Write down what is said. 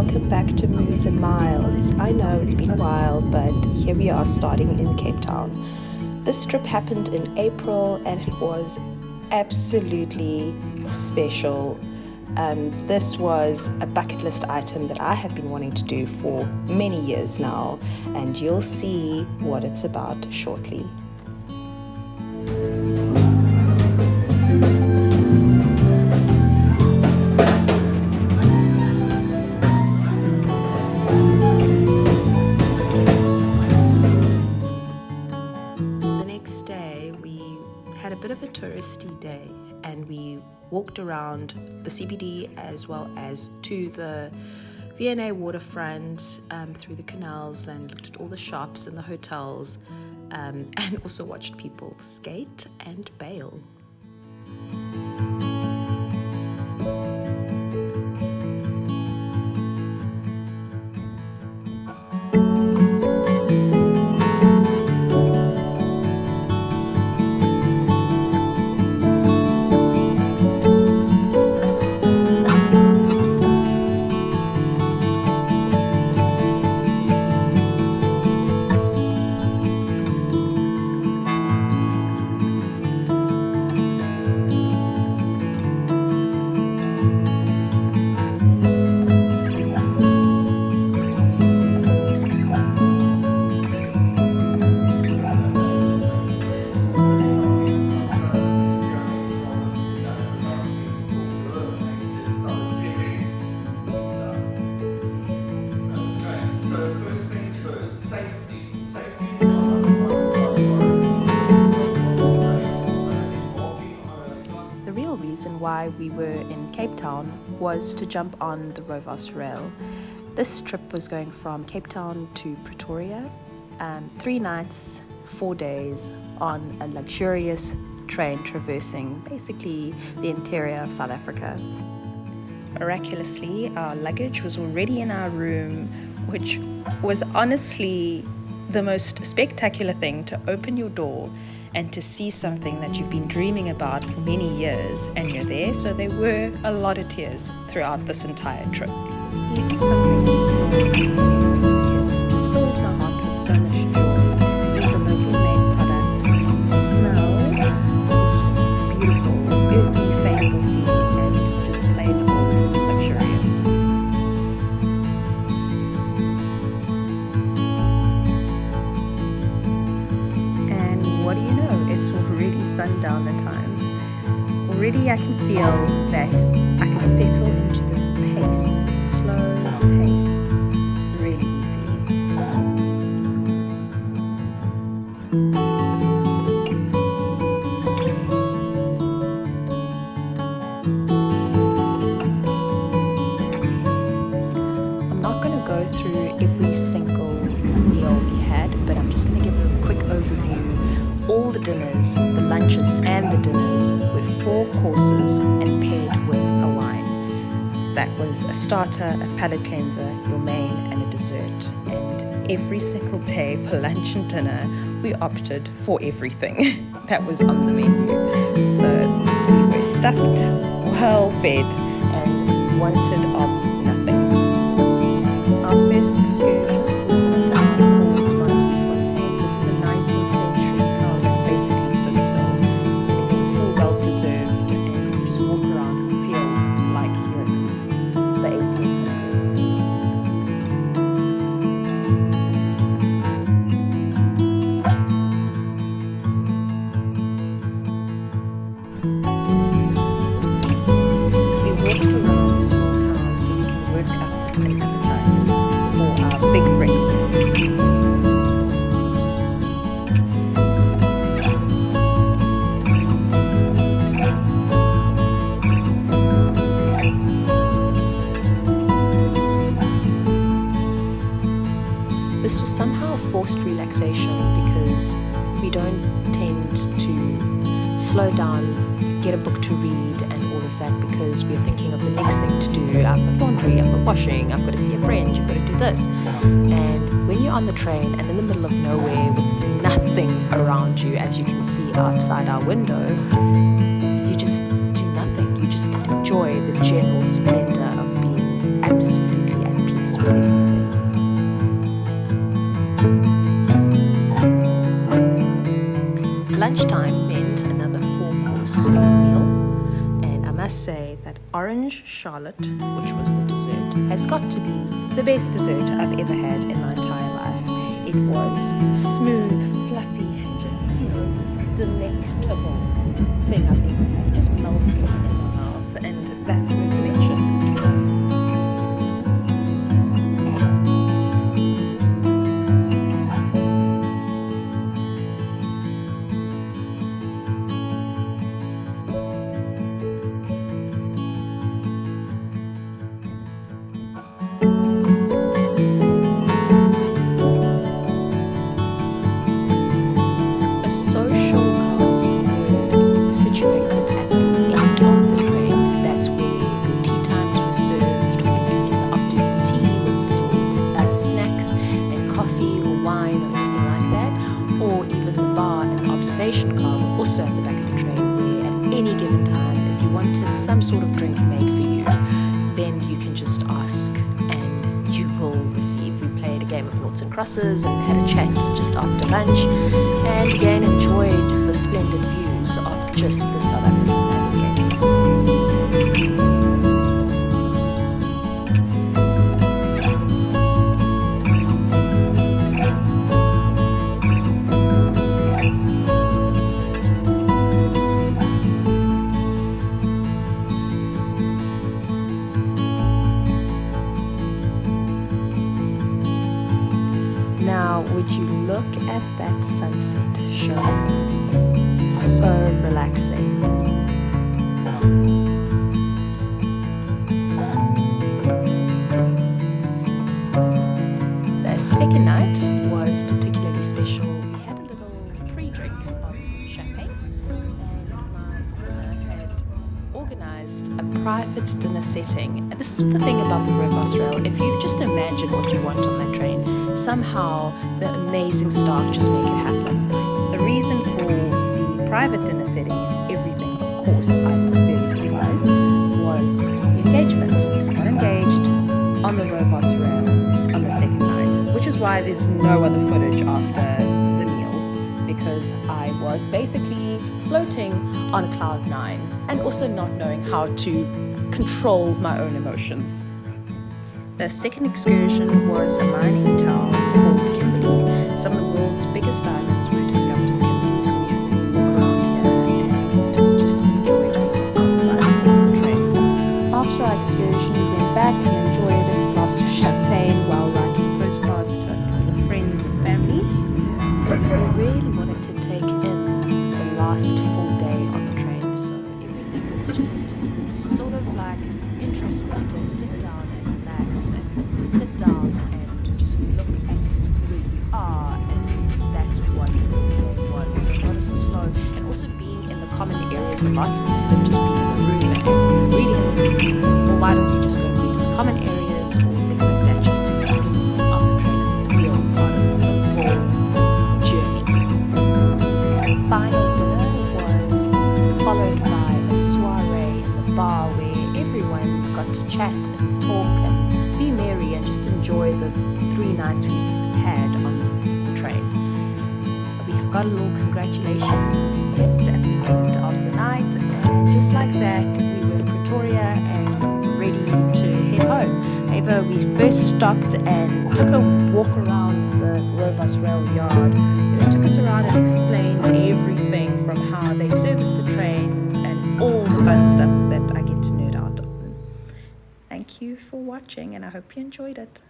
welcome back to Moods and Miles. I know it's been a while, but here we are starting in Cape Town. This trip happened in April and it was absolutely special. This was a bucket list item that I have been wanting to do for many years now, and you'll see what it's about shortly. Bit of a touristy day, and we walked around the CPT as well as to the V&A Waterfront, through the canals, and looked at all the shops and the hotels, and also watched people skate and bail. Why we were in Cape Town was to jump on the Rovos rail. This trip was going from Cape Town to Pretoria, 3 nights, 4 days on a luxurious train traversing basically the interior of South Africa. Miraculously, our luggage was already in our room, which was honestly the most spectacular thing, to open your door and to see something that you've been dreaming about for many years, and you're there. So there were a lot of tears throughout this entire trip. Eating something just filled my heart with so much joy. These are locally made products. The smell was just beautiful, earthy, fantasy, and just plain old luxurious. What do you know? It's already sundown time. Already I can feel that I can settle into this pace, this slow pace, really easily. I'm not going to go through every single meal we had, but I'm just going to give a quick overview. All the dinners, the lunches and the dinners were 4 courses and paired with a wine. That was a starter, a palate cleanser, your main and a dessert. And every single day for lunch and dinner, we opted for everything that was on the menu. So we were stuffed, well fed, and wanted of nothing. Our first excursion was in a town called This is a 19th century town that basically stood still. Everything was still well preserved, and you just walk around and feel like you're in the 1800s. We walked around the small town so we can work up an appetite for our big breakfast. This was somehow a forced relaxation because we don't tend to slow down, get a book to read and all of that, because we're thinking of the next thing to do. I've got laundry, I've got washing, I've got to see a friend, you've got to do this. And when you're on the train and in the middle of nowhere with nothing around you, as you can see outside our window, you just do nothing. You just enjoy the general splendor of being absolutely at peace. orange charlotte, which was the dessert, has got to be the best dessert I've ever had in my entire life. It was smooth, fluffy, just the most delectable thing I've ever had. It just melted in my mouth, and that's worth mention. Car were also at the back of the train, where at any given time, if you wanted some sort of drink made for you, then you can just ask and you will receive. We played a game of noughts and crosses and had a chat just after lunch, and again enjoyed the splendid views of just the South African landscape. Now, would you look at that sunset show off? It's so relaxing. The second night was particularly special. We had a little pre-drink of champagne, and my partner had organised a private dinner setting. And this is the thing about the Rovos rail. If you just imagine what you want on that train, somehow the amazing staff just make it happen. The reason for the private dinner setting and everything, of course, I was very surprised, was the engagement. I got engaged on the Rovos rail on the second night, which is why there's no other footage after the meals, because I was basically floating on cloud nine and also not knowing how to control my own emotions. The second excursion was a mining town called Kimberley. Some of the world's biggest diamonds were discovered in Kimberley, so we had to walk around here and just enjoy it outside of the train. After our excursion, we went back and enjoyed a glass of champagne while writing postcards to a couple of friends and family. We really wanted to take in the last full day on the train, so everything was just sort of like introspective. Sit down and sit down and just look at where you are, and that's what this day was. So not as slow, and also being in the common areas a lot instead of just being in the room and reading in the room. Well, why don't we just go and read in the common areas or things like that, just to be on the train and feel part of the whole journey. The final dinner was followed by a soiree in the bar where everyone got to chat and talk and be merry and just enjoy the 3 nights we've had on the train. We got a little congratulations gift at the end of the night, and just like that we were in Pretoria and ready to head home. However, we first stopped and took a walk around the Rovos rail yard. It took us around and explained everything from how they service the trains and all the fun stuff that I get to nerd out on. Thank you for watching, and I hope you enjoyed it.